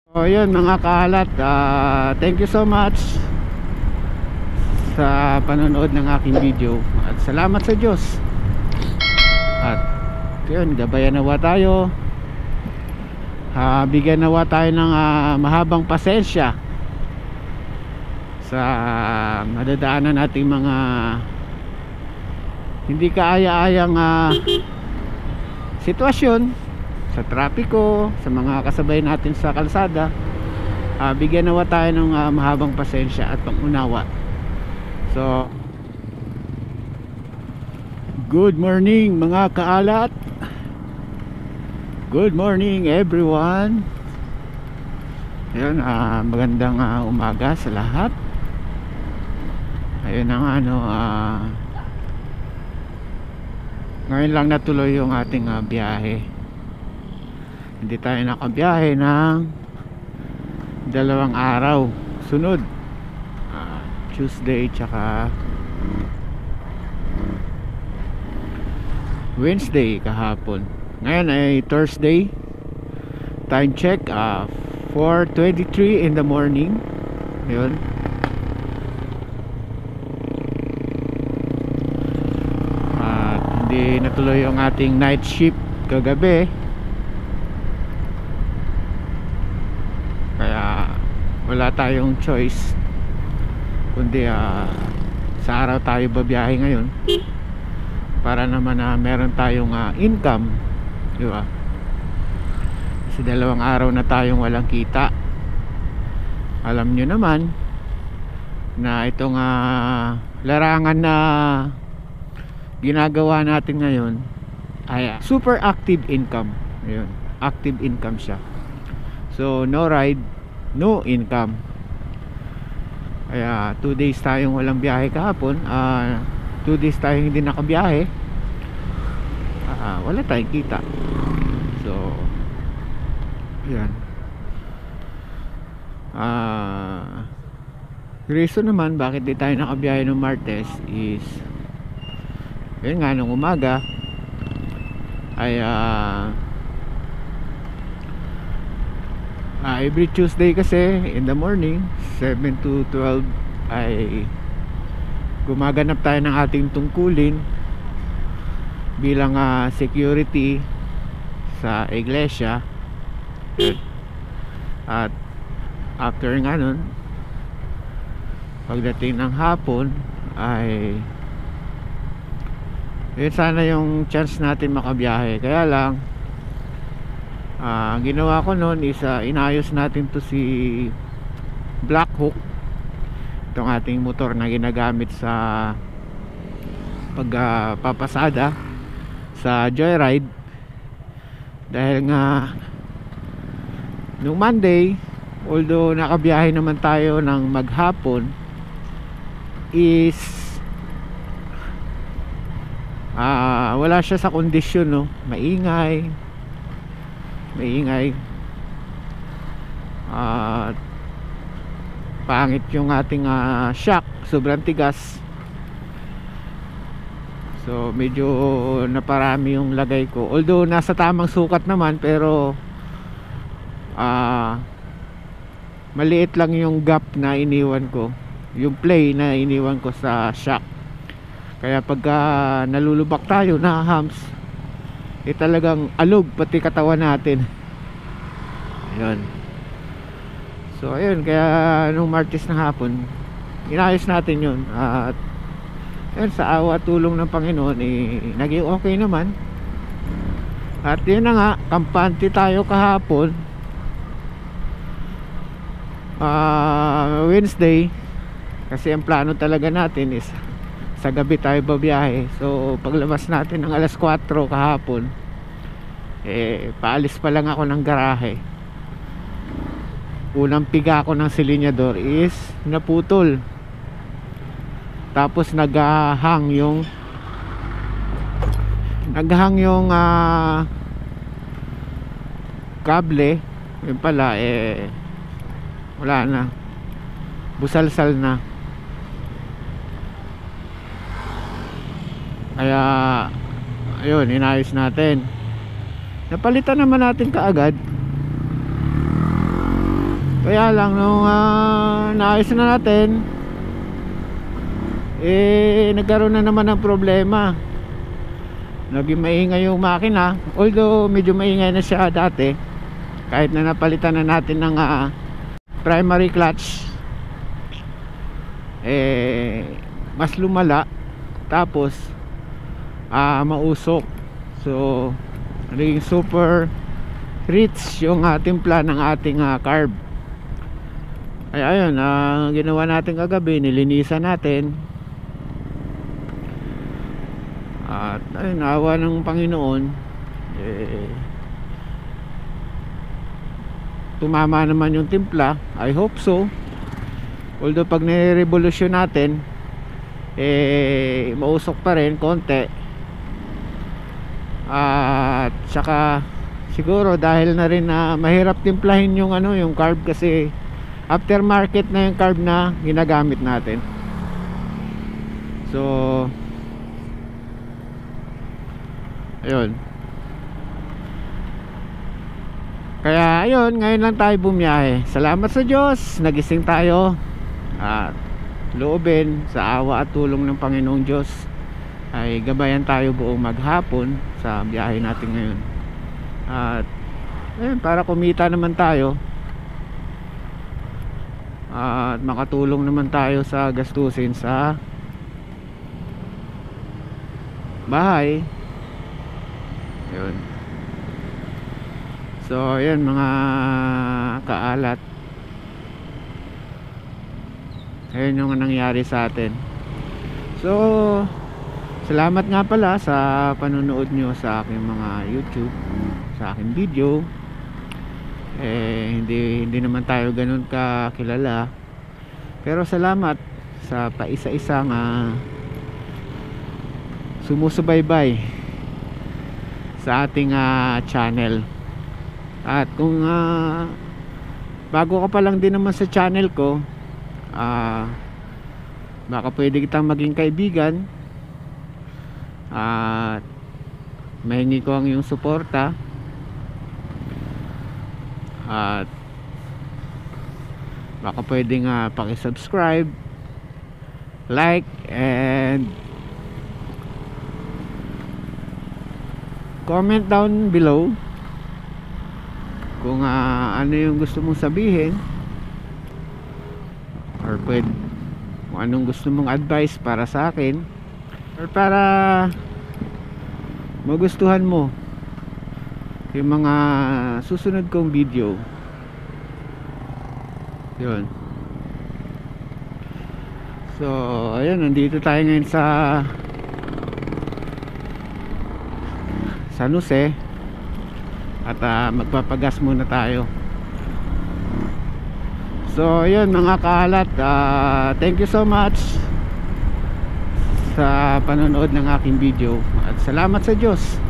So yun mga kahalat, thank you so much sa panonood ng aking video at salamat sa Diyos. At yun, gabayan nawa tayo, bigyan nawa tayo ng mahabang pasensya sa madadaanan nating mga hindi kaaya-ayang sitwasyon sa trapiko, sa mga kasabay natin sa kalsada. Bigyan nawa tayo ng mahabang pasensya at pangunawa. So good morning mga kaalat, good morning everyone. Ayun, magandang umaga sa lahat. Ayun ang ngayon lang natuloy yung ating biyahe. Hindi tayo nakabiyahe ng 2 araw sunod, Tuesday tsaka Wednesday kahapon. Ngayon ay Thursday. Time check 4:23 in the morning. Yun. Hindi natuloy yung ating night shift kagabi, kaya wala tayong choice kundi sa araw tayo babiyahe ngayon para naman meron tayong income, di ba? Kasi 2 araw na tayong walang kita. Alam nyo naman na itong larangan na ginagawa natin ngayon ay super active income. Ayun, active income siya. So no ride, no income. Kaya 2 days tayong walang biyahe kahapon, 2 days tayong hindi nakabiyahe, wala tayong kita. So yan. Reason naman bakit di tayo nakabiyahe ng Martes is yun nga, nung umaga ay every Tuesday kasi in the morning 7 to 12 ay gumaganap tayo ng ating tungkulin bilang security sa iglesia. At after nga nun, pagdating ng hapon ay yun sana yung chance natin makabiyahe. Kaya lang ang ginawa ko noon is inayos natin to si Black Hook, itong ating motor na ginagamit sa pagpapasada sa joyride. Dahil nga nung Monday, although nakabiyahe naman tayo ng maghapon, is wala siya sa kondisyon, no? Maingay pangit yung ating shock, sobrang tigas. So medyo naparami yung lagay ko, although nasa tamang sukat naman, pero maliit lang yung gap na iniwan ko, yung play na iniwan ko sa shock. Kaya pagka nalulubak tayo na humps, talagang alog pati katawan natin. Ayun. So ayun, kaya nung Martes na hapon inayos natin yun. At ayun, sa awa tulong ng Panginoon naging okay naman. At yun na nga, kampante tayo kahapon, Wednesday, kasi ang plano talaga natin is sa gabi tayo babiyahe. So paglabas natin ng alas 4 kahapon, paalis pa lang ako ng garahe, unang piga ko ng silinyador is naputol. Tapos naghang yung kable. Yun pala wala na, busalsal na. Kaya ayun, inayos natin. Napalitan naman natin kaagad. Kaya lang nung naayos na natin, nagkaroon na naman ng problema. Naging maingay yung makina, although medyo maingay na siya dati kahit na napalitan na natin ng primary clutch. Mas lumala, tapos mausok. So naging super rich yung timpla ng ating carb. Ay ayun, ginawa natin kagabi, nilinisan natin. At ayun, awa ng Panginoon, tumama naman yung timpla. I hope so. Although pag nire-revolution natin, mausok pa rin konti. At saka siguro dahil na rin na mahirap timplahin yung yung carb, kasi aftermarket na yung carb na ginagamit natin. So ayun, kaya ayun, ngayon lang tayo bumiyahe. Salamat sa Diyos, nagising tayo. At loobin sa awa at tulong ng Panginoong Diyos ay gabayan tayo buong maghapon sa biyahe natin ngayon. At ayun, para kumita naman tayo at makatulong naman tayo sa gastusin sa bahay. Yun. So ayun mga kaalat, ayun yung nangyari sa atin. So salamat nga pala sa panonood nyo sa aking mga YouTube, sa aking video. Hindi naman tayo ganun kakilala, pero salamat sa paisa-isang sumusubaybay sa ating channel. At kung bago ka pa lang din naman sa channel ko, baka pwede kitang maging kaibigan at mahingi ko ang iyong suporta. At baka pwede nga paki-subscribe, like, and comment down below kung ano yung gusto mong sabihin, or pwede kung anong gusto mong advice para sa akin, or para magustuhan mo yung mga susunod kong video. Yun. So ayun, nandito tayo ngayon sa San Jose. At magpapagas muna tayo. So ayun mga kaalat, thank you so much sa panonood ng aking video. At salamat sa Diyos.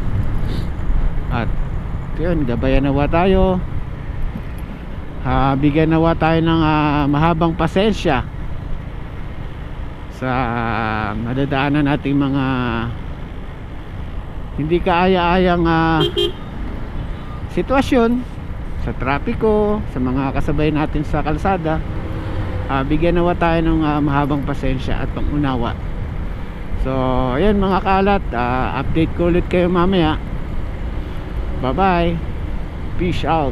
At yun, gabayan nawa tayo, bigyan nawa tayo ng mahabang pasensya sa madadaanan nating mga hindi kaaya-ayang sitwasyon sa trapiko, sa mga kasabay natin sa kalsada. Bigyan nawa tayo ng mahabang pasensya at pangunawa. So ayun mga kalat, update ko ulit kayo mamaya. Bye bye, peace out.